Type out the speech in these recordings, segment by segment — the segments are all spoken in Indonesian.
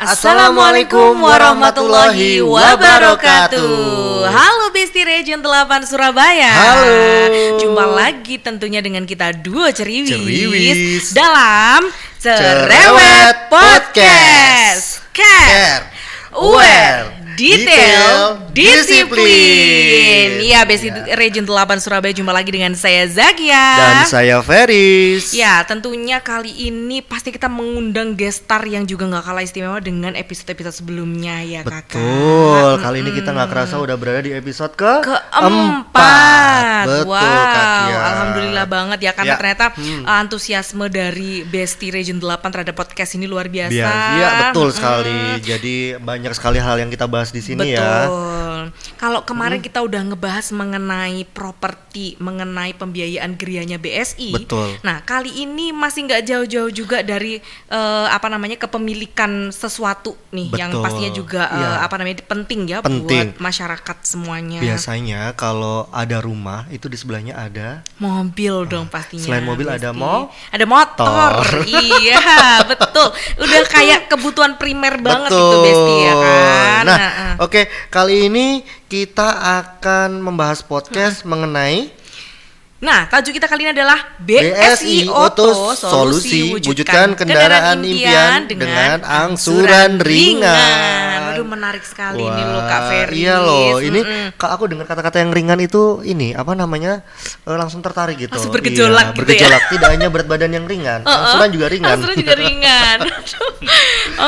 Assalamualaikum warahmatullahi wabarakatuh. Halo Besti Region 8 Surabaya. Halo. Jumpa lagi tentunya dengan kita duo ceriwis dalam Cerewet Podcast. Care, aware, detail, disiplin. Ya, Besti Region 8 Surabaya, jumpa lagi dengan saya Zakia dan saya Feris. Ya, tentunya kali ini pasti kita mengundang guest star yang juga nggak kalah istimewa dengan episode-episode sebelumnya ya kakak. Betul, kali ini kita nggak kerasa udah berada di episode keempat. Betul, wow, Kakia. alhamdulillah banget ya karena Ya. ternyata antusiasme dari Besti Region 8 terhadap podcast ini luar biasa. Iya, betul sekali. Jadi banyak sekali hal yang kita bahas di sini ya. Betul. Kalau kemarin kita udah ngebahas mengenai properti, mengenai pembiayaan gerianya BSI. Betul. Nah, kali ini masih nggak jauh-jauh juga dari kepemilikan sesuatu nih, yang Betul. pastinya juga Iya. penting ya Penting. buat masyarakat semuanya. Biasanya kalau ada rumah itu di sebelahnya ada Mobil dong pastinya. selain mobil ada ada motor. Iya, betul. Udah kayak kebutuhan primer banget itu Besti ya kan. Nah, oke, kali ini kita akan membahas podcast mengenai Tajuk kita kali ini adalah BSI Auto Solusi wujudkan kendaraan impian dengan angsuran ringan. Aduh, menarik sekali ini loh Kak Feris. Iya loh, ini Kak, aku dengar kata-kata yang ringan itu langsung tertarik gitu. Langsung bergejolak gitu ya. bergejolak. Tidak hanya berat badan yang ringan, angsuran juga ringan. Angsuran juga ringan.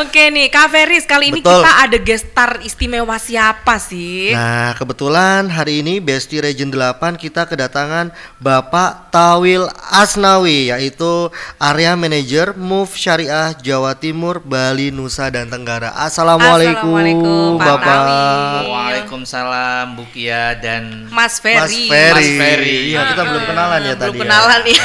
Oke nih Kak Feris, kali ini Betul. kita ada guest star istimewa siapa sih? Nah, kebetulan hari ini Besti Region 8 kita kedatangan Bapak Tawil Asnawi, yaitu Area Manager Move Syariah Jawa Timur, Bali, Nusa dan Tenggara. Assalamualaikum Pak Bapak. Tawil. Waalaikumsalam Bu Kia dan Mas Ferry. Mas Ferry. Iya, kita belum kenalan ya tadi. Belum kenalan ya.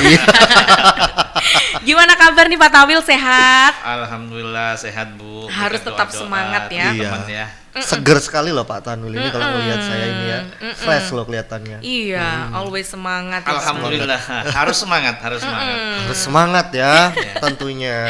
Gimana kabar nih Pak Tawil, sehat? Alhamdulillah sehat Bu. Harus Berkat tetap doa-doa semangat ya. teman-teman ya. Seger sekali loh Pak Tanul ini kalau melihat saya ini ya. Fresh loh kelihatannya. Iya, always semangat. ya. Alhamdulillah harus semangat, harus semangat. Harus semangat ya tentunya.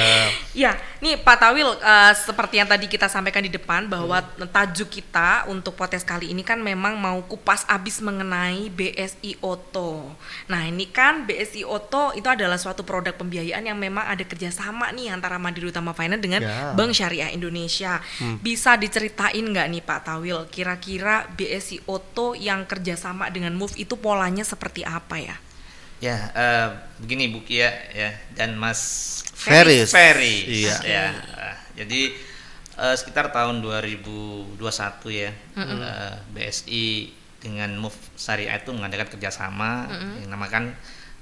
Ya, nih Pak Tawil, seperti yang tadi kita sampaikan di depan bahwa tajuk kita untuk podcast kali ini kan memang mau kupas abis mengenai BSI Auto. Nah, ini kan BSI Auto itu adalah suatu produk pembiayaan yang memang ada kerjasama nih antara Mandiri Utama Finance dengan Bank Syariah Indonesia. Bisa diceritain nggak nih Pak Tawil, kira-kira BSI Auto yang kerjasama dengan Move itu polanya seperti apa ya? Ya, begini Bu Kia ya dan Mas Feris. Ferry. Iya. Ya, jadi sekitar tahun 2021 ya, BSI dengan Move Syariah itu mengadakan kerjasama yang dinamakan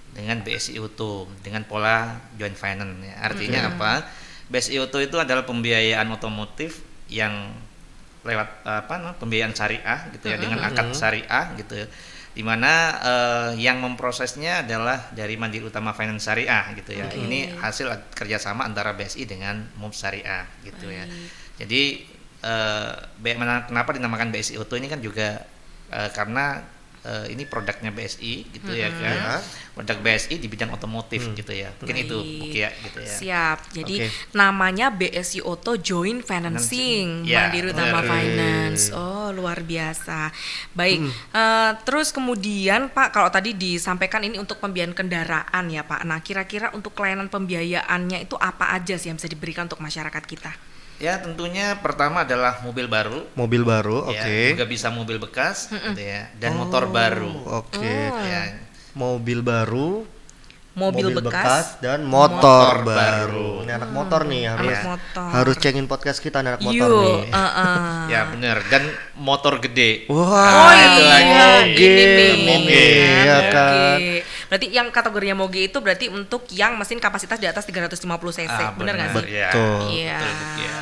dengan BSI Auto dengan pola joint finance. Ya. Artinya apa? BSI Auto itu adalah pembiayaan otomotif yang lewat pembiayaan syariah gitu ya, dengan akad syariah gitu ya, dimana yang memprosesnya adalah dari Mandiri Utama Finance Syariah gitu ya. Ini hasil kerjasama antara BSI dengan MUB Syariah gitu ya. Jadi kenapa dinamakan BSI Auto ini kan juga karena ini produknya BSI gitu ya kan. Produk BSI di bidang otomotif gitu ya. Mungkin itu Bu Kia gitu ya. Siap. Jadi namanya BSI Auto Joint Financing Ya, Mandiri Utama benar. Finance. Oh, luar biasa. Baik. Terus kemudian Pak, kalau tadi disampaikan ini untuk pembiayaan kendaraan ya Pak. Nah, kira-kira untuk layanan pembiayaannya itu apa aja sih yang bisa diberikan untuk masyarakat kita? Ya, tentunya pertama adalah mobil baru. Mobil baru, oke. Ya, juga bisa mobil bekas gitu ya, dan motor baru. Oke. Ya, Mobil baru, Mobil bekas, dan motor Motor baru. Ini anak motor nih harus anak motor. harus cengin podcast kita anak motor Yuk, nih. ya benar, dan motor gede. Wah, itu lagi. moge, ini moge, ya kan. Moge. Berarti yang kategorinya moge itu berarti untuk yang mesin kapasitas di atas 350 cc, benar nggak sih? Ya. Betul. Iya. Betul, Bu Kia.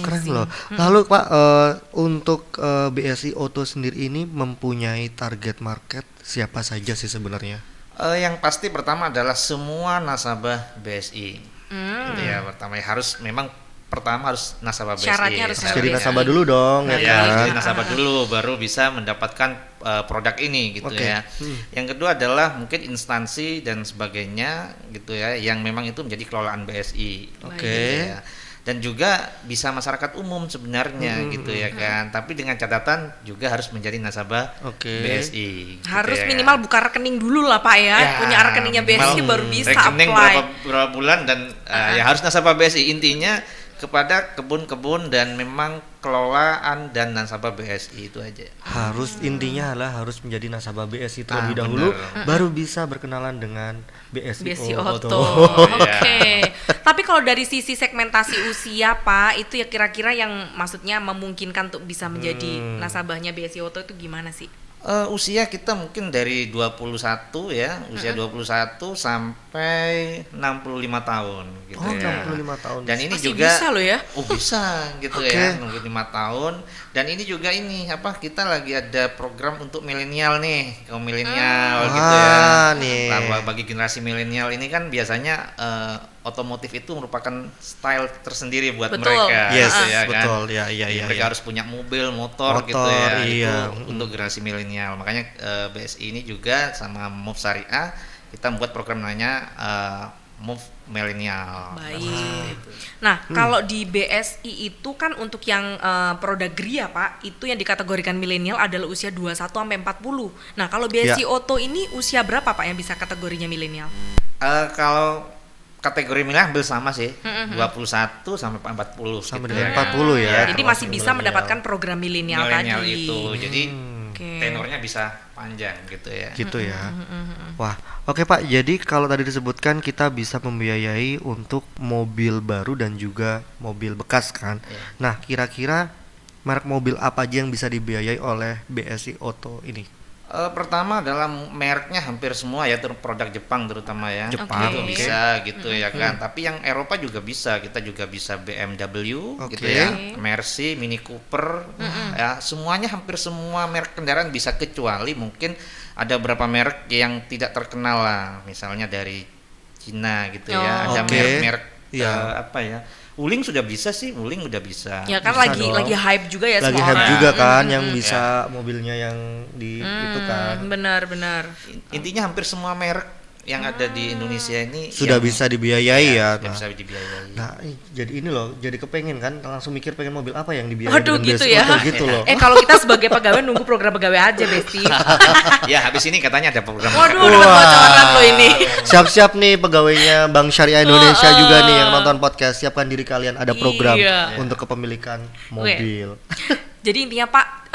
Keren Amazing. loh. Lalu Pak, untuk BSI Auto sendiri ini mempunyai target market siapa saja sih sebenarnya? Yang pasti pertama adalah semua nasabah BSI. Gitu ya, pertama harus nasabah BSI. Syaratnya harus Jadi BSI. nasabah dulu dong, ya Ya, kan? jadi nasabah dulu baru bisa mendapatkan produk ini gitu Oke. ya. Yang kedua adalah mungkin instansi dan sebagainya gitu ya, yang memang itu menjadi kelolaan BSI. Oke. Gitu ya. dan juga bisa masyarakat umum sebenarnya gitu ya kan. Tapi dengan catatan juga harus menjadi nasabah Oke. BSI. gitu Harus ya. minimal buka rekening dulu lah Pak ya. Ya, Punya rekeningnya BSI minimal baru bisa rekening apply. berapa bulan dan ya harus nasabah BSI. Intinya kepada kebun-kebun dan memang kelolaan dan nasabah BSI itu aja. Harus intinya adalah harus menjadi nasabah BSI terlebih Ah, dahulu, bener. baru bisa berkenalan dengan BSI BSI Auto. Auto. Oke. Tapi kalau dari sisi segmentasi usia Pak, itu ya kira-kira yang maksudnya memungkinkan untuk bisa menjadi nasabahnya BSI Auto itu gimana sih? Usia kita mungkin dari 21 ya, usia 21 sampai 65 tahun gitu Oh, ya. 65 tahun. Dan ini Masih juga bisa loh ya. Oh, bisa gitu Oke. ya, 65 tahun. Dan ini juga kita lagi ada program untuk milenial nih, kaum milenial gitu ya. Wah, nih. Nah, bagi generasi milenial ini kan biasanya otomotif itu merupakan style tersendiri buat Betul. mereka. Yes, gitu ya kan. betul. Ya, iya, iya. Mereka iya. harus punya mobil, motor, gitu Motor, ya. iya. Itu untuk generasi milenial. Makanya BSI ini juga sama Move Syariah kita membuat program namanya Move Milenial. Baik. Nah, kalau di BSI itu kan untuk yang Prodagri ya Pak, itu yang dikategorikan milenial adalah usia 21 sampai 40. Nah, kalau BSI Ya. Auto ini usia berapa Pak yang bisa kategorinya milenial? Kalau kategori milenial hampir sama sih, 21 sampai 40 Sampai gitu dengan ya. 40 ya. Jadi termasuk masih bisa milenial. mendapatkan program milenial Milenial tadi. itu. Jadi Oke. tenornya bisa panjang gitu ya. Gitu ya. Wah, oke Pak. Jadi kalau tadi disebutkan kita bisa membiayai untuk mobil baru dan juga mobil bekas kan. Iya. Nah, kira-kira merek mobil apa aja yang bisa dibiayai oleh BSI Auto ini? Pertama adalah mereknya hampir semua ya, produk Jepang terutama ya. Jepang, itu oke. bisa gitu ya kan. Tapi yang Eropa juga bisa. Kita juga bisa BMW gitu Oke. ya, Mercy, Mini Cooper, ya semuanya hampir semua merek kendaraan bisa, kecuali mungkin ada beberapa merek yang tidak terkenal lah. Misalnya dari Cina gitu ya. Oh, Ada oke. merek-merek Iya. apa ya? Wuling sudah bisa sih, Wuling udah bisa. Ya kan Bisa lagi dong. hype juga ya Lagi semua hype orang. juga kan yang bisa mobilnya yang di itu kan. Benar-benar. Intinya hampir semua merek yang ada di Indonesia ini Sudah yang- bisa dibiayai ya. sudah Nah. bisa dibiayai. Nah, jadi ini loh, jadi kepengen kan langsung mikir pengen mobil apa yang dibiayai Waduh dengan gitu BSI ya. Auto gitu loh. Kalau kita sebagai pegawai nunggu program pegawai aja Besti. Ya habis ini katanya ada program. Waduh, dapat bocoran lo ini. Siap-siap nih pegawainya Bank Syariah Indonesia juga nih yang nonton podcast, siapkan diri kalian ada program Iya. untuk kepemilikan mobil. Jadi intinya Pak,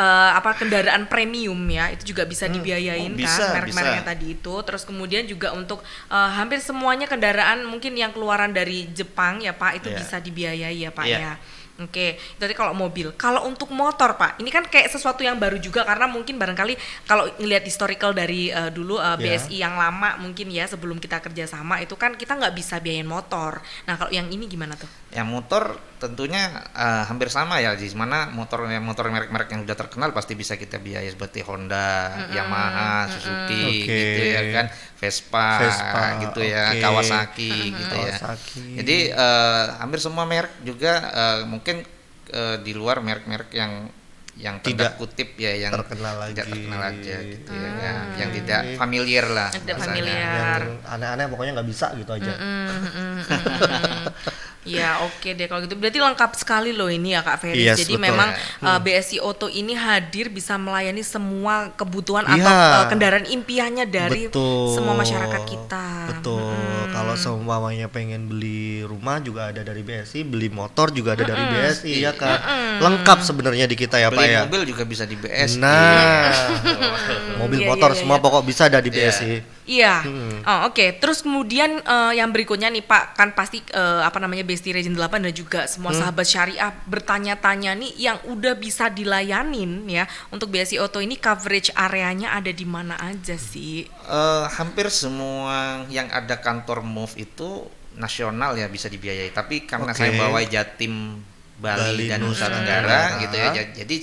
kendaraan premium ya itu juga bisa dibiayain Oh, kan bisa, merek-merek bisa. yang tadi itu. Terus kemudian juga untuk hampir semuanya kendaraan mungkin yang keluaran dari Jepang ya Pak itu Iya. bisa dibiayai ya Pak Iya. ya. Oke, jadi kalau mobil, kalau untuk motor Pak, ini kan kayak sesuatu yang baru juga karena mungkin barangkali kalau ngelihat historical dari dulu BSI yang lama mungkin ya sebelum kita kerjasama itu kan kita nggak bisa biayain motor. Nah kalau yang ini gimana tuh? Yang motor tentunya hampir sama ya, di mana motor merek-merek yang sudah terkenal pasti bisa kita biayai seperti Honda, Yamaha, Suzuki Oke. gitu ya kan, Vespa gitu ya, oke. Kawasaki gitu ya. Kawasaki. Jadi hampir semua merek juga mungkin di luar merek-merek yang tanda Tidak kutip ya, yang terkenal tidak lagi. terkenal aja gitu ya kan, yang tidak familiar lah Tidak bahasanya. familiar. Yang aneh-aneh pokoknya nggak bisa gitu aja. Ya oke deh kalau gitu berarti lengkap sekali loh ini ya Kak Ferry. Yes, Jadi betul. memang BSI Auto ini hadir bisa melayani semua kebutuhan Iya. atau kendaraan impiannya dari Betul. semua masyarakat kita. Betul. Kalau seumpamanya pengen beli rumah juga ada dari BSI, beli motor juga ada dari BSI ya kan. Lengkap sebenarnya di kita ya Pak Beli ya. mobil juga bisa di BSI. Nah, mobil Iya, motor iya, semua iya. pokok bisa ada di BSI. Iya. Oh, oke. Terus kemudian yang berikutnya nih Pak, kan pasti BSI Region 8 dan juga semua sahabat syariah bertanya-tanya nih yang udah bisa dilayanin ya untuk BSI Auto ini coverage areanya ada di mana aja sih? Hampir semua yang ada kantor MOVE itu nasional ya bisa dibiayai. Tapi karena Oke. saya bawa Jatim, Bali dan Nusa Tenggara gitu ya. Jadi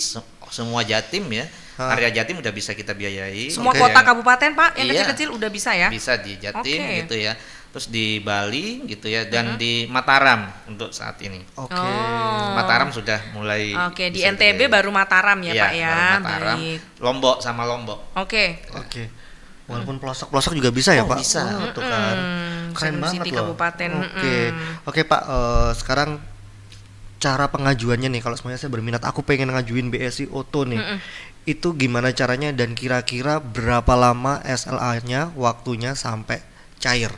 semua Jatim ya, area Jatim udah bisa kita biayai. Semua Gitu kota ya. kabupaten Pak yang Iya. kecil-kecil udah bisa ya? Bisa di Jatim Oke. gitu ya. Terus di Bali gitu ya, dan di Mataram untuk saat ini. Oke. Oh. Mataram sudah mulai. Oke, di bisa NTB dibiayai. baru Mataram ya Iya, Pak ya. baru Mataram. Baik. Lombok sama Lombok. Oke. Oke. Walaupun pelosok-pelosok juga bisa ya Oh, Pak? bisa. Tuh kan. Keren Seven banget City loh. kabupaten. Oke. Oke Pak, sekarang cara pengajuannya nih, kalau semuanya saya berminat, aku pengen ngajuin BSI Auto nih, itu gimana caranya dan kira-kira berapa lama SLA-nya waktunya sampai cair?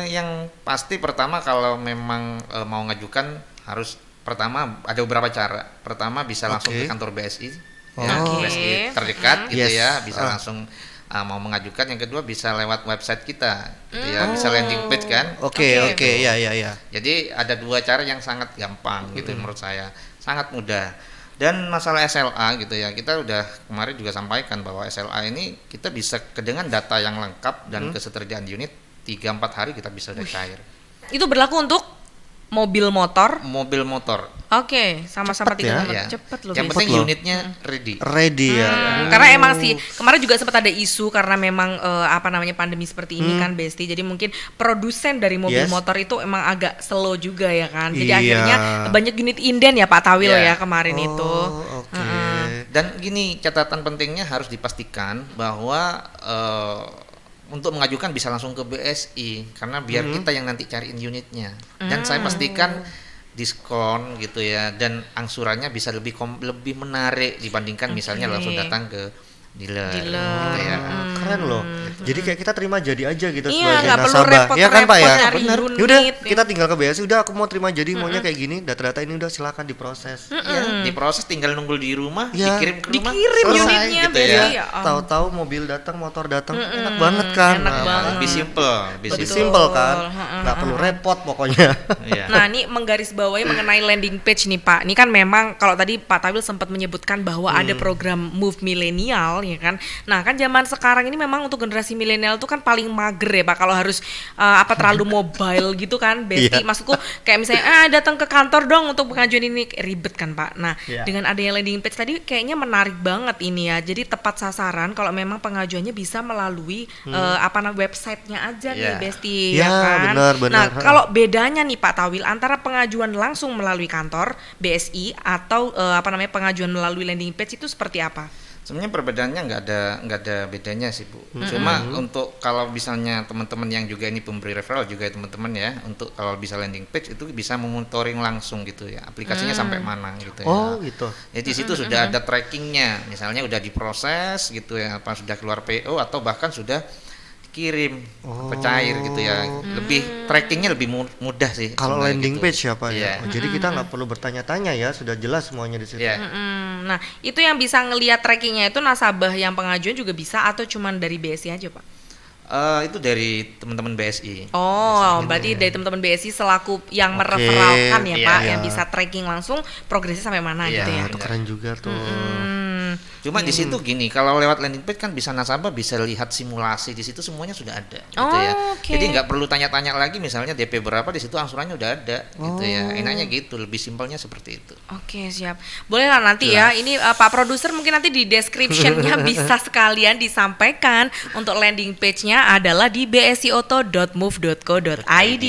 Yang pasti pertama kalau memang mau ngajukan harus pertama ada beberapa cara. Pertama bisa langsung ke kantor BSI, ya, Oh. BSI terdekat gitu Yes. ya, bisa langsung mau mengajukan. Yang kedua bisa lewat website kita, gitu ya, bisa landing page kan. Oke, Oke. ya. Jadi ada dua cara yang sangat gampang gitu menurut saya, sangat mudah. Dan masalah SLA gitu ya, kita udah kemarin juga sampaikan bahwa SLA ini kita bisa dengan data yang lengkap dan ketersediaan unit 3-4 hari kita bisa udah cair. Itu berlaku untuk mobil motor. Mobil motor, Oke, sama-sama Cepet ya? 3 ya. cepet loh. Yang Besti. penting Cepet loh. unitnya ready. Ready ya. Karena emang sih kemarin juga sempat ada isu karena memang pandemi seperti ini kan Besti. Jadi mungkin produsen dari mobil Yes. motor itu emang agak slow juga ya kan. Jadi Iya. akhirnya banyak unit inden ya Pak Tawil Iya. ya kemarin itu. Oke. Dan gini, catatan pentingnya harus dipastikan bahwa untuk mengajukan bisa langsung ke BSI karena biar kita yang nanti cariin unitnya. Dan saya pastikan diskon gitu ya, dan angsurannya bisa lebih menarik dibandingkan misalnya langsung datang ke dealer. Gitu ya. Keren loh. Jadi kayak kita terima jadi aja gitu Iya, sebagai nggak perlu nasabah. Ya kan Pak ya? repot-repot nyari Benar. unit. Yaudah, kita tinggal ke BSI, udah aku mau terima jadi maunya kayak gini, data-data ini udah silakan diproses. Ya, diproses tinggal nunggu di rumah, Ya. dikirim ke rumah, Dikirim selesai, unitnya gitu BSI ya. ya. Tahu-tahu mobil datang, motor datang, enak banget kan? Enak banget. Lebih simple, Lebih simple kan? Nggak perlu repot pokoknya. Iya. Nah, ini menggarisbawahi mengenai landing page nih Pak. Ini kan memang kalau tadi Pak Tawil sempat menyebutkan bahwa ada program Move Millennial ya kan. Nah, kan zaman sekarang ini memang untuk generasi milenial tuh kan paling mager ya Pak kalau harus terlalu mobile gitu kan, Besti. Iya. Maksudku kayak misalnya datang ke kantor dong untuk pengajuan ini, ribet kan Pak. Nah, Iya. dengan adanya landing page tadi kayaknya menarik banget ini ya. Jadi tepat sasaran kalau memang pengajuannya bisa melalui websitenya aja nih Iya. Besti Ya, kan. benar. Nah, kalau bedanya nih Pak Tawil antara pengajuan langsung melalui kantor BSI atau pengajuan melalui landing page itu seperti apa? Sebenarnya perbedaannya nggak ada bedanya sih Bu. Cuma untuk kalau misalnya teman-teman yang juga ini pemberi referral juga ya teman-teman ya, untuk kalau bisa landing page itu bisa memonitoring langsung gitu ya, aplikasinya sampai mana gitu ya. Oh gitu. Ya di situ sudah ada trackingnya, misalnya udah diproses gitu ya, apa sudah keluar PO atau bahkan sudah kirim cair gitu ya. Lebih trackingnya lebih mudah sih. Kalau sebenarnya landing gitu. page siapa ya? Iya. Oh, jadi kita nggak perlu bertanya-tanya ya, sudah jelas semuanya di situ. Iya. Nah, itu yang bisa ngelihat trackingnya itu nasabah yang pengajuan juga bisa atau cuman dari BSI aja Pak? Itu dari teman-teman BSI. Oh, berarti dari teman-teman BSI selaku yang mereferalkan ya Iya, Pak, iya. yang bisa tracking langsung progresnya sampai mana Iya. gitu ya. Nah, itu keren juga tuh. Cuma di situ gini, kalau lewat landing page kan bisa nasabah bisa lihat simulasi di situ semuanya sudah ada gitu ya. Oke. Jadi nggak perlu tanya-tanya lagi misalnya DP berapa di situ angsurannya udah ada gitu ya. Enaknya gitu, lebih simpelnya seperti itu. Oke, siap. Boleh lah nanti ya. Ini Pak Produser mungkin nanti di description-nya bisa sekalian disampaikan untuk landing page-nya adalah di bsioto.move.co.id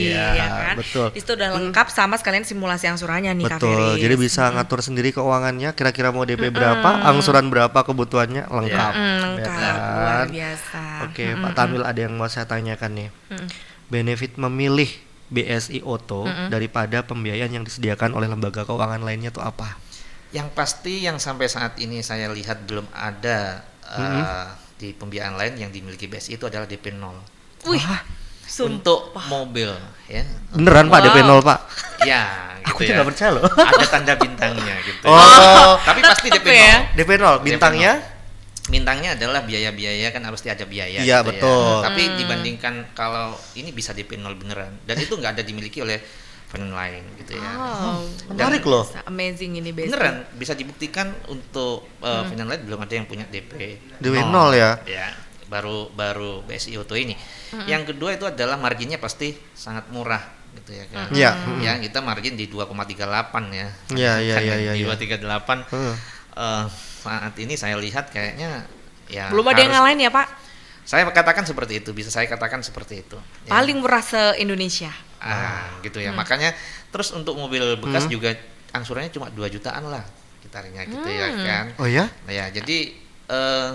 ya kan. betul. Di situ udah lengkap sama sekalian simulasi angsurannya nih Kak Betul. Feris. Jadi bisa ngatur sendiri keuangannya, kira-kira mau DP berapa, angsuran berapa, kebutuhannya lengkap. Lengkap, Ya luar kan? biasa. Oke, Pak Tamil, ada yang mau saya tanyakan nih. Benefit memilih BSI Auto daripada pembiayaan yang disediakan oleh lembaga keuangan lainnya itu apa? Yang pasti yang sampai saat ini saya lihat belum ada di pembiayaan lain yang dimiliki BSI itu adalah DP 0. Wih, Untuk mobil ya. Beneran Pak DP 0 Pak? Ya, Aku gitu juga ya. nggak percaya loh. Ada tanda bintangnya gitu. Oh, Tapi pasti DP 0. ya. DP 0 bintangnya? Bintangnya adalah biaya-biaya, kan harus ada biaya Iya, gitu betul. ya. Tapi dibandingkan kalau ini bisa DP 0 beneran, dan itu nggak ada dimiliki oleh finance lain gitu ya. Wow. Menarik loh. Amazing ini BSI. Beneran bisa dibuktikan untuk finance lain belum ada yang punya DP DP 0 ya? Ya, baru BSI Auto ini. Yang kedua itu adalah marginnya pasti sangat murah gitu ya kan. Iya. Ya, kita margin di 2,38 ya. Iya, iya, Kan iya, iya, Di iya. 2,38. Heeh. Saat ini saya lihat kayaknya ya Belum ada yang harus- ngalahin ya Pak? Saya katakan seperti itu, bisa saya katakan seperti itu. Ya. Paling murah se-Indonesia. Gitu ya. Makanya terus untuk mobil bekas juga angsurannya cuma 2 jutaan lah gitarnya gitu ya kan. Oh ya? Nah, ya, jadi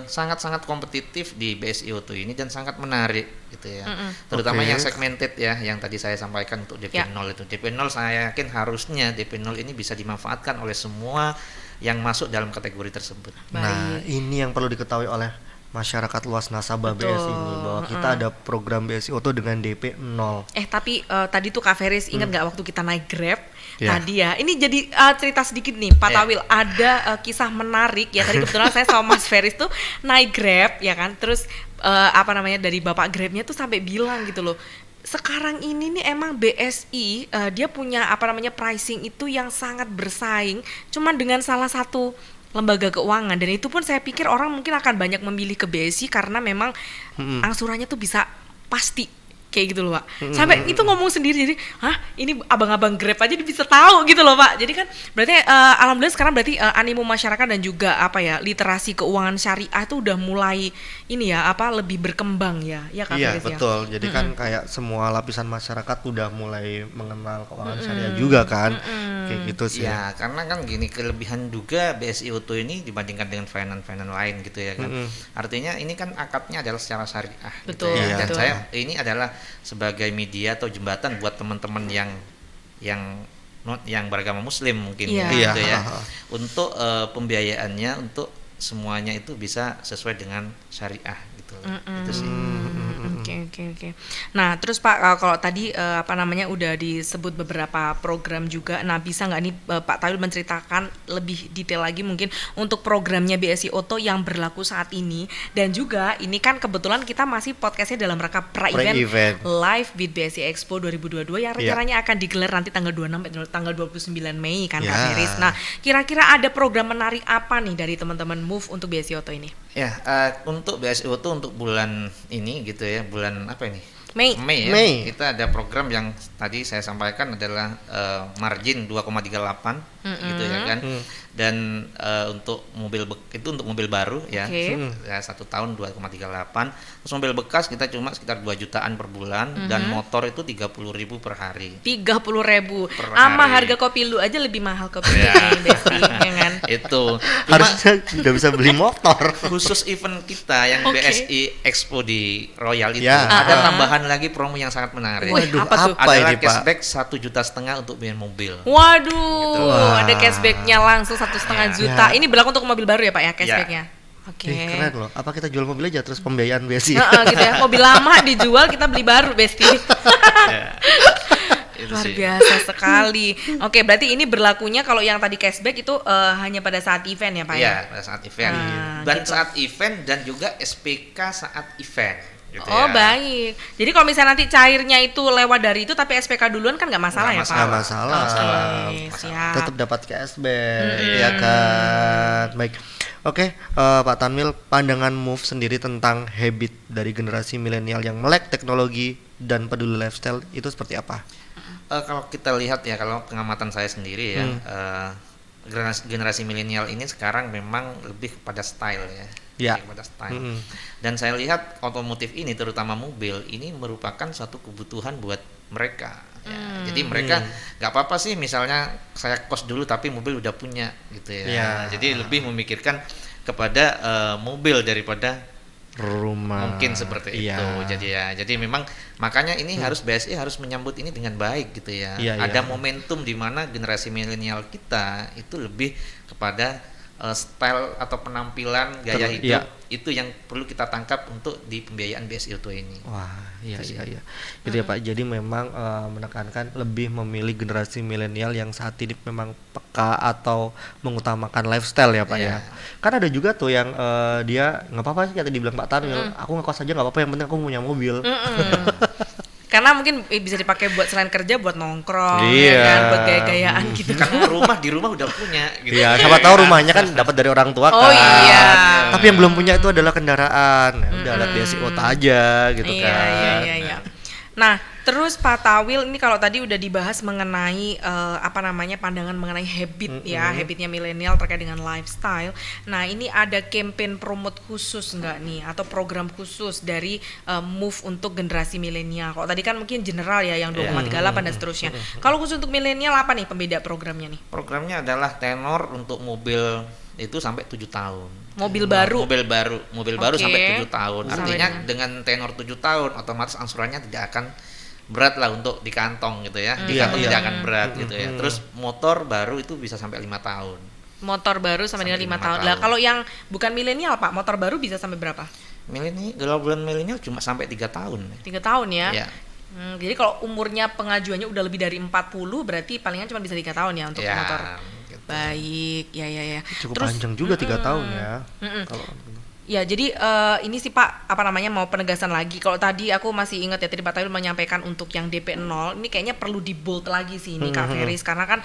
sangat-sangat kompetitif di BSI Auto ini dan sangat menarik gitu ya. Terutama Oke. yang segmented ya, yang tadi saya sampaikan untuk DP 0 itu. DP 0 saya yakin harusnya DP 0 ini bisa dimanfaatkan oleh semua yang masuk dalam kategori tersebut. Nah, ini yang perlu diketahui oleh masyarakat luas nasabah Betul. BSI ini, bahwa kita ada program BSI Auto dengan DP 0. Tapi tadi tuh Kak Feris ingat nggak waktu kita naik Grab Ya. tadi ya, ini jadi cerita sedikit nih Pak Ya. Tawil, ada kisah menarik ya. Tadi kebetulan saya sama Mas Feris tuh naik Grab ya kan, terus dari Bapak Grabnya tuh sampai bilang gitu loh, sekarang ini nih emang BSI dia punya pricing itu yang sangat bersaing cuman dengan salah satu lembaga keuangan, dan itu pun saya pikir orang mungkin akan banyak memilih ke BSI karena memang angsurannya tuh bisa pasti kayak gitu loh Pak. Sampai itu ngomong sendiri, jadi ini abang-abang Grab aja bisa tahu gitu loh Pak. Jadi kan berarti alhamdulillah sekarang berarti animo masyarakat dan juga literasi keuangan syariah itu udah mulai ini ya lebih berkembang ya Kak Iya, Feris ya. betul. Jadi kan kayak semua lapisan masyarakat udah mulai mengenal keuangan syariah juga kan. Kayak gitu sih. Ya, karena kan gini, kelebihan juga BSI Auto ini dibandingkan dengan finance lain gitu ya kan. Artinya ini kan akadnya adalah secara syariah gitu Betul, ya. Dan betul. saya ini adalah sebagai media atau jembatan buat teman-teman yang beragama muslim mungkin Iya. gitu Iya. ya. Untuk pembiayaannya untuk semuanya itu bisa sesuai dengan syariah gitu. Itu sih. Oke. Nah, terus Pak, kalau tadi udah disebut beberapa program juga. Nah, bisa nggak nih Pak Tawil menceritakan lebih detail lagi mungkin untuk programnya BSI Auto yang berlaku saat ini, dan juga ini kan kebetulan kita masih podcastnya dalam rangka pra-event Pre-event. Live with BSI Expo 2022 yang rencananya akan digelar nanti tanggal 26 sampai tanggal 29 Mei kan Kak Ya. Feris. Nah, kira-kira ada program menarik apa nih dari teman-teman Move untuk BSI Auto ini? Ya, untuk BSI Auto untuk bulan ini gitu ya, bulan apa ini? Mei. Ya. Mei. Kita ada program yang tadi saya sampaikan adalah margin 2,38 gitu ya kan. Dan untuk itu untuk mobil baru ya. Oke. Ya 1 tahun 2,38. Terus mobil bekas kita cuma sekitar 2 jutaan per bulan, dan motor itu 30.000 per hari. 30.000 Per sama hari. harga kopi lu aja lebih mahal kopi lu Ya. nih, Besti, ya kan? Itu cuma Harusnya udah bisa beli motor. khusus event kita yang Oke. BSI Expo di Royal itu Ya. ada tambahan lagi promo yang sangat menarik. Wih, Waduh, apa tuh? apa Adalah ini, Pak? cashback 1,5 juta untuk biaya mobil. Waduh, Wah. ada cashbacknya langsung 1,5 juta. Ya. Ini berlaku untuk mobil baru ya Pak ya cashbacknya? Oke. Keren loh. Apa kita jual mobil aja terus pembiayaan BSI? Gitu ya, mobil lama dijual kita beli baru Besti. Ya. Itu Luar sih. biasa sekali. Oke, berarti ini berlakunya kalau yang tadi cashback itu hanya pada saat event ya Pak ya? Iya, pada saat event. Dan gitu. saat event dan juga SPK saat event. Gitu Oh ya. baik. Jadi kalau misalnya nanti cairnya itu lewat dari itu tapi SPK duluan kan nggak masalah Nggak ya Pak? Nggak masalah. Oke, siap. Tetap dapat cashback, ya kan. Baik. Oke, Pak Tanwil, pandangan Move sendiri tentang habit dari generasi milenial yang melek teknologi dan peduli lifestyle itu seperti apa? Kalau kita lihat ya, kalau pengamatan saya sendiri ya, generasi milenial ini sekarang memang lebih kepada style ya. Ya. Lebih kepada style. Dan saya lihat otomotif ini, terutama mobil ini merupakan suatu kebutuhan buat mereka. Ya. Jadi mereka nggak apa-apa sih, misalnya saya kos dulu tapi mobil udah punya gitu ya. Ya. Jadi lebih memikirkan kepada mobil daripada Rumah. mungkin seperti Iya. itu. Jadi memang makanya ini harus BSI harus menyambut ini dengan baik gitu ya. Iya, Ada iya. momentum di mana generasi milenial kita itu lebih kepada style atau penampilan gaya hidup, iya. itu yang perlu kita tangkap untuk di pembiayaan BSI Auto ini. Wah, iya. Gitu ya Pak. Jadi memang menekankan lebih memilih generasi milenial yang saat ini memang peka atau mengutamakan lifestyle ya Pak ya. Iya. Kan ada juga tuh yang dia nggak apa-apa sih, kata dibilang Pak Tanwil, aku ngekos aja nggak apa-apa, yang penting aku punya mobil. Karena mungkin bisa dipakai buat selain kerja buat nongkrong, Iya. ya kan, buat gaya-gayaan gitu. Kan di rumah udah punya gitu. Iya, siapa tahu rumahnya kan dapat dari orang tua Oh, kan. iya. Tapi yang belum punya itu adalah kendaraan. Ya udah alat BSI Auto aja gitu kan. Iya. Nah, terus Pak Tawil ini kalau tadi udah dibahas mengenai pandangan mengenai habit ya, habitnya milenial terkait dengan lifestyle. Nah, ini ada campaign promote khusus nggak nih atau program khusus dari Move untuk generasi milenial? Kalau tadi kan mungkin general ya yang 2,38 dan seterusnya. Kalau khusus untuk milenial apa nih pembeda programnya nih? Programnya adalah tenor untuk mobil itu sampai 7 tahun. Mobil baru. Mobil baru Oke. sampai 7 tahun. Sampai Artinya dengan tenor 7 tahun otomatis angsurannya tidak akan berat lah untuk di kantong gitu ya. Di Iya, kantong iya. tidak akan berat gitu ya. Terus motor baru itu bisa sampai 5 tahun. Motor baru sampai dengan 5 tahun. Lah kalau yang bukan milenial Pak, motor baru bisa sampai berapa? Milenial cuma sampai 3 tahun. 3 tahun ya. Iya. Jadi kalau umurnya pengajuannya udah lebih dari 40 berarti palingan cuma bisa 3 tahun ya untuk Ya, motor. gitu. Baik, ya. Cukup panjang juga 3 tahun ya. Kalau Ya, jadi ini sih Pak, apa namanya, mau penegasan lagi. Kalau tadi aku masih ingat ya, tadi Pak Tawil menyampaikan untuk yang DP 0, ini kayaknya perlu di bold lagi sih ini Kak Feris, karena kan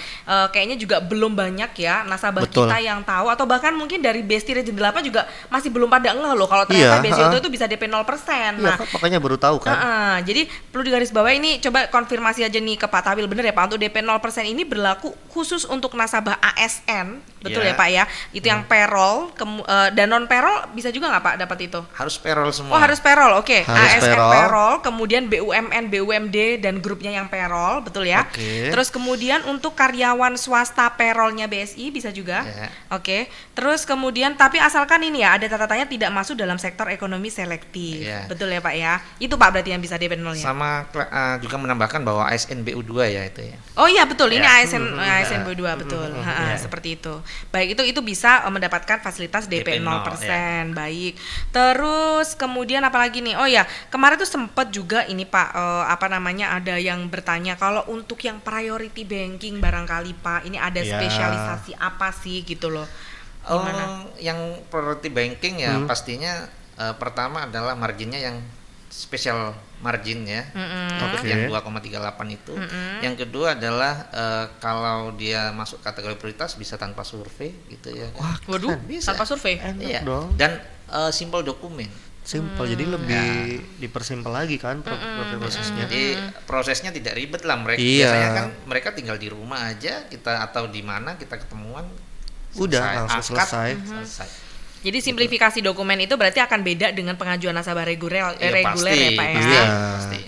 kayaknya juga belum banyak ya nasabah Betul. kita yang tahu, atau bahkan mungkin dari Besti Region 8 juga masih belum pada ngeh loh kalau ternyata Iya, Besti itu bisa DP 0%. iya kan, makanya baru tahu kan. Jadi perlu digarisbawahi, ini coba konfirmasi aja nih ke Pak Tawil, bener ya Pak, untuk DP 0% ini berlaku khusus untuk nasabah ASN, betul Iya. ya Pak ya? Itu yang payroll, dan non payroll bisa juga nggak Pak dapat itu? Harus payroll semua. Oh harus payroll, oke. Harus ASN payroll. payroll, kemudian BUMN, BUMD dan grupnya yang payroll, betul ya? Oke. Terus kemudian untuk karyawan swasta payrollnya BSI bisa juga, Ya. oke. Terus kemudian tapi asalkan ini ya ada catatannya tidak masuk dalam sektor ekonomi selektif, Ya. betul ya Pak ya? Itu Pak berarti yang bisa DP 0-nya. Sama juga menambahkan bahwa ASN BU2 ya itu ya. Oh iya betul, ini Ya. ASN B2 betul. Ha-ha, seperti itu. Baik, itu bisa mendapatkan fasilitas DP 0%. Baik. Terus kemudian apalagi nih? Oh ya, kemarin tuh sempet juga ini Pak, apa namanya, ada yang bertanya kalau untuk yang priority banking barangkali Pak, ini ada Ya. spesialisasi apa sih gitu loh. Gimana? Yang priority banking ya pastinya pertama adalah marginnya yang special margin ya. Untuk Oke. yang 2,38 itu. Yang kedua adalah kalau dia masuk kategori prioritas bisa tanpa survei gitu ya. Wah, Waduh, bisa. tanpa survei. enak Iya. dong. Dan simple dokumen. Simple, jadi lebih dipersimpel lagi kan prosesnya. Jadi prosesnya tidak ribet lah mereka. Iya. Biasanya kan mereka tinggal di rumah aja kita atau di mana kita ketemuan. Udah, langsung akad, selesai. selesai. Jadi simplifikasi dokumen itu berarti akan beda dengan pengajuan nasabah reguler, Iya, reguler pasti, ya Pak ya. pasti, Iya. pasti.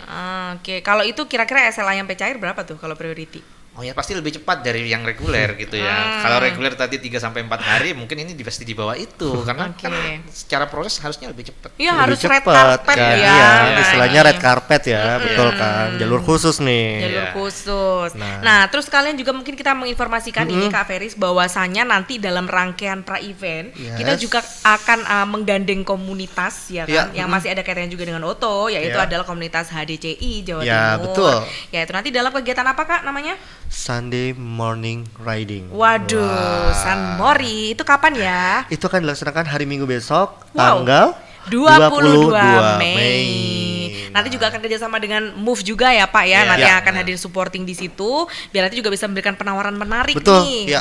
Oke, kalau itu kira-kira SLA yang cair berapa tuh kalau priority? Oh ya pasti lebih cepat dari yang reguler gitu ya. Kalau reguler tadi 3 sampai 4 hari mungkin ini pasti di bawah itu karena Oke. kan secara proses harusnya lebih cepat. Iya, Lebih harus red cepat carpet kan. ya. Iya, Nah, istilahnya ini. red carpet ya, betul kan. Jalur khusus nih. Jalur Iya. khusus. Nah. Nah, terus kalian juga mungkin kita menginformasikan ini Kak Feris bahwasanya nanti dalam rangkaian pra-event Yes. kita juga akan menggandeng komunitas ya kan, Iya, yang masih ada kaitannya juga dengan Oto, yaitu Iya. adalah komunitas HDCI Jawa Ya, Timur. betul. Ya, itu nanti dalam kegiatan apa Kak namanya? Sunday morning riding. Waduh, Wah. San Mori itu kapan ya? Itu akan dilaksanakan hari Minggu besok, Wow. tanggal 22 Mei. Mei. Nanti juga akan kerjasama dengan Move juga ya Pak ya, Iya. nanti Ya. yang akan hadir supporting di situ, biar nanti juga bisa memberikan penawaran menarik Betul, nih. ya.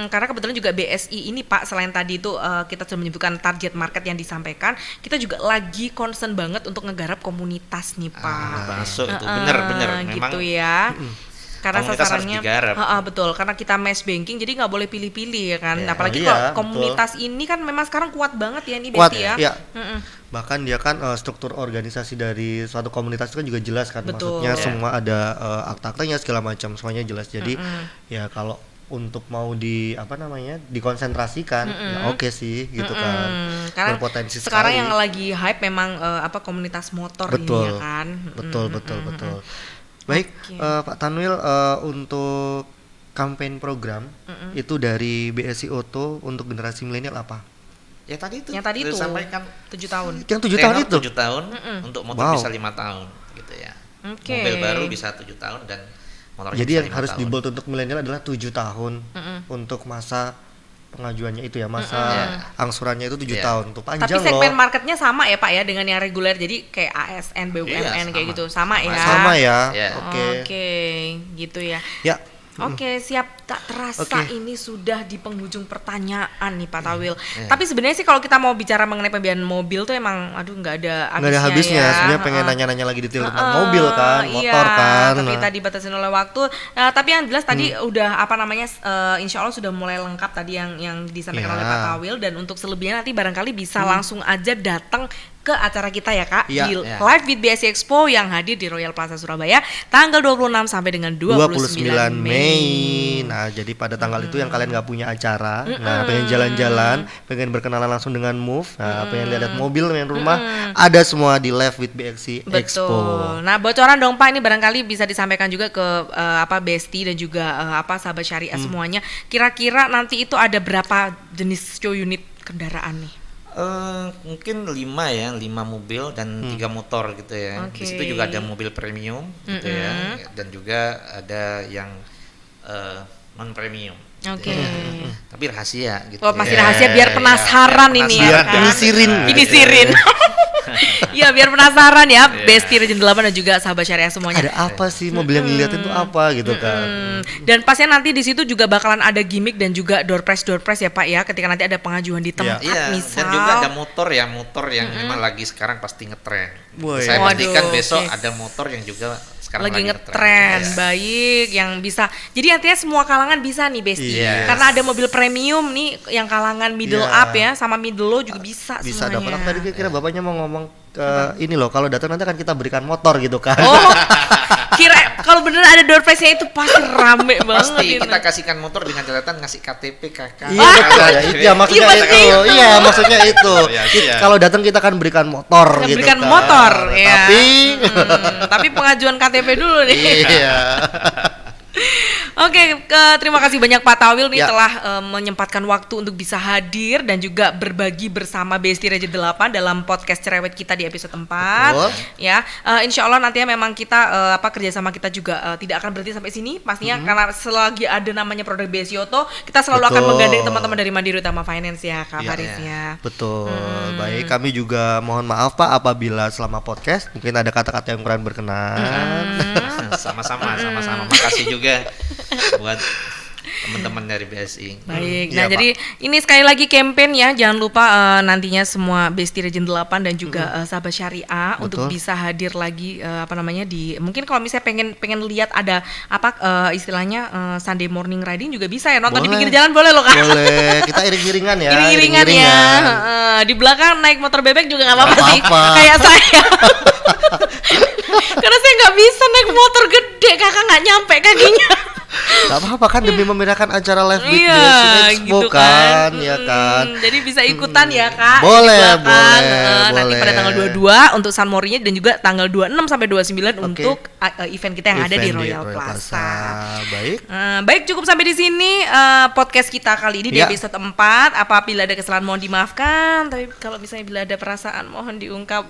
Karena kebetulan juga BSI ini Pak, selain tadi itu kita sudah menyebutkan target market yang disampaikan, kita juga lagi concern banget untuk ngegarap komunitas nih Pak. Masuk itu bener-bener memang Gitu ya. Karena komunitas harus sasarannya digarap. betul, karena kita mass banking jadi nggak boleh pilih-pilih ya kan. Ya, Apalagi iya, kalau komunitas ini kan memang sekarang kuat banget ya ini Kuat Besti ya. ya. Mm-mm. Bahkan dia kan struktur organisasi dari suatu komunitas itu kan juga jelas kan. Betul. Maksudnya Ya. semua ada akta-aktanya segala macam, semuanya jelas. Jadi ya kalau untuk mau dikonsentrasikan ya oke sih gitu kan. Karena Berpotensi sekarang sekali. yang lagi hype memang komunitas motor Betul. ini ya kan. Betul. Baik, Oke. Pak Tanwil, untuk campaign program itu dari BSI Auto untuk generasi milenial apa? ya tadi itu. Yang tadi itu Disampaikan 7 tahun. Yang 7 tahun itu? 7 tahun untuk motor Wow. bisa 5 tahun gitu ya. Oke. Mobil baru bisa 7 tahun dan motor Jadi bisa yang 5 harus tahun. dibold untuk milenial adalah 7 tahun untuk masa pengajuannya itu ya, masa angsurannya itu 7 Iya. tahun tuh, panjang Tapi segmen loh. marketnya sama ya Pak ya dengan yang reguler, jadi kayak ASN, BUMN Iya, kayak sama. gitu, sama ya. Sama ya. Ya. Oke. Gitu ya. Ya. Oke, siap. Tak terasa Oke. ini sudah di penghujung pertanyaan nih Pak Tawil. Tapi sebenarnya sih kalau kita mau bicara mengenai pembiayaan mobil tuh emang aduh nggak ada habisnya. Nggak ada habisnya, ya. sebenarnya pengen nanya-nanya lagi detail tentang mobil kan, motor Iya, kan. tapi Nah. tadi batasin oleh waktu. Tapi yang jelas tadi udah apa namanya, insya Allah sudah mulai lengkap tadi yang disampaikan Ya. oleh Pak Tawil, dan untuk selebihnya nanti barangkali bisa langsung aja datang ke acara kita ya Kak, Iya. di Iya. Live with BSI Expo yang hadir di Royal Plaza Surabaya tanggal 26 sampai dengan 29 Mei. Nah, jadi pada tanggal itu yang kalian nggak punya acara, nah pengen jalan-jalan, pengen berkenalan langsung dengan Move, nah pengen lihat mobil, pengen rumah, ada semua di Live with BXC Expo. Betul. Nah, bocoran dong Pak, ini barangkali bisa disampaikan juga ke Besti dan juga sahabat syariah semuanya. Kira-kira nanti itu ada berapa jenis show unit kendaraan nih? Mungkin 5 mobil dan 3 motor gitu ya. Oke. Di situ juga ada mobil premium gitu ya, dan juga ada yang non premium. Oke. Tapi rahasia gitu. Oh, masih ya. rahasia biar penasaran ini ya Biar kan. penisirin. Penisirin. Iya, biar penasaran ya, Besti Region 8 dan juga sahabat syariah semuanya. Ada apa sih mobil yang dilihatin tuh apa gitu kan? Dan pastinya nanti di situ juga bakalan ada gimmick dan juga door prize ya Pak ya, ketika nanti ada pengajuan di tempat Iya, misal. dan juga ada motor yang memang lagi sekarang pasti ngetren. Woy. Saya pastikan Waduh, besok oke. ada motor yang juga sekarang lagi lagi ngetren, Iya. baik, yang bisa. Jadi artinya semua kalangan bisa nih Besti. Yes. Karena ada mobil premium nih yang kalangan middle Iya. up ya, sama middle low juga bisa Bisa semuanya. dapat. Aku tadi kira bapaknya mau ngomong ini loh, kalau datang nanti akan kita berikan motor gitu kan. Oh, kira kalau bener ada door prize-nya itu pasti rame banget Pasti ini. kita kasihkan motor dengan catatan ngasih KTP kakak. Iya betul ya, itu ya maksudnya Iya, itu. pasti. Iya maksudnya itu. Iya, Kita- iya. Kalau datang kita akan berikan motor gitu Berikan kan. motor ya. Tapi Pengajuan KTP dulu nih. iya. Oke, terima kasih banyak Pak Tawil nih Ya. telah menyempatkan waktu untuk bisa hadir dan juga berbagi bersama Besti Region 8 dalam podcast cerewet kita di episode 4. Betul. Ya, insya Allah nantinya memang kita kerjasama kita juga tidak akan berhenti sampai sini pastinya, karena selagi ada namanya produk BSI Auto, kita selalu akan Betul. menggandeng teman-teman dari Mandiri Utama Finance ya Kak Iya. Faris ya. Betul. Baik, kami juga mohon maaf Pak apabila selama podcast mungkin ada kata-kata yang kurang berkenan. Sama-sama. Makasih juga buat teman-teman dari BSI. Baik, Iya, nah jadi ini sekali lagi campaign ya, jangan lupa nantinya semua Besti Region 8 dan juga sahabat syariah untuk Betul. bisa hadir lagi di mungkin kalau misalnya pengen lihat ada istilahnya Sunday morning riding juga bisa ya, nonton di Boleh. pinggir jalan boleh loh Kak. Boleh, kita iring-iringan ya. Iring-iringan ya. Di belakang naik motor bebek juga nggak apa-apa Nggak sih, apa-apa. kayak saya. Karena saya nggak bisa naik motor gede, kakak nggak nyampe kakinya. Gak apa-apa kan demi membedakan acara live with Iya, BSI Expo gitu kan, ya kan. Jadi bisa ikutan ya Kak. Boleh, di belakang. boleh, Nanti boleh. pada tanggal 22 untuk San Morinya dan juga tanggal 26 sampai 29 untuk event kita yang ada di Event Royal Plaza. Baik. Baik, cukup sampai di sini podcast kita kali ini di Ya. episode 4. Apabila ada kesalahan mohon dimaafkan, tapi kalau misalnya bila ada perasaan mohon diungkap.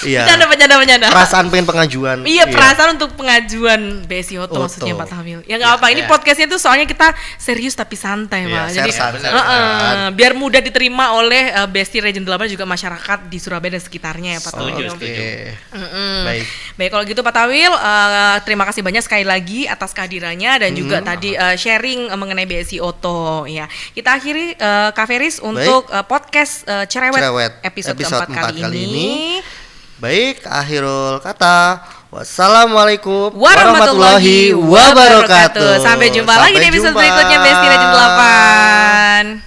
Iya. Bercanda. Perasaan pengen pengajuan. Iya, perasaan untuk pengajuan BSI Auto Auto. maksudnya Pak Tamil. Ya nggak apa, ini ya. podcastnya tuh soalnya kita serius tapi santai Iya, Pak. Jadi santai. biar mudah diterima oleh Besti Region 8 juga masyarakat di Surabaya dan sekitarnya ya Pak Tawil. Oke. Mm-mm. Baik. Baik, kalau gitu Pak Tawil, terima kasih banyak sekali lagi atas kehadirannya dan juga tadi sharing mengenai BSI Auto ya. Kita akhiri Kak Feris untuk podcast cerewet, Cerewet, episode episode keempat 4 kali ini. Baik, akhirul kata. Wassalamualaikum Warahmatullahi wabarakatuh. Sampai jumpa lagi di episode jumpa. berikutnya Besti Region 8.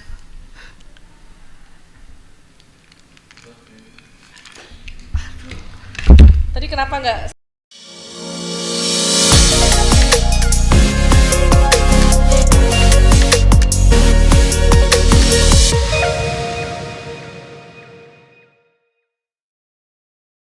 Tadi kenapa nggak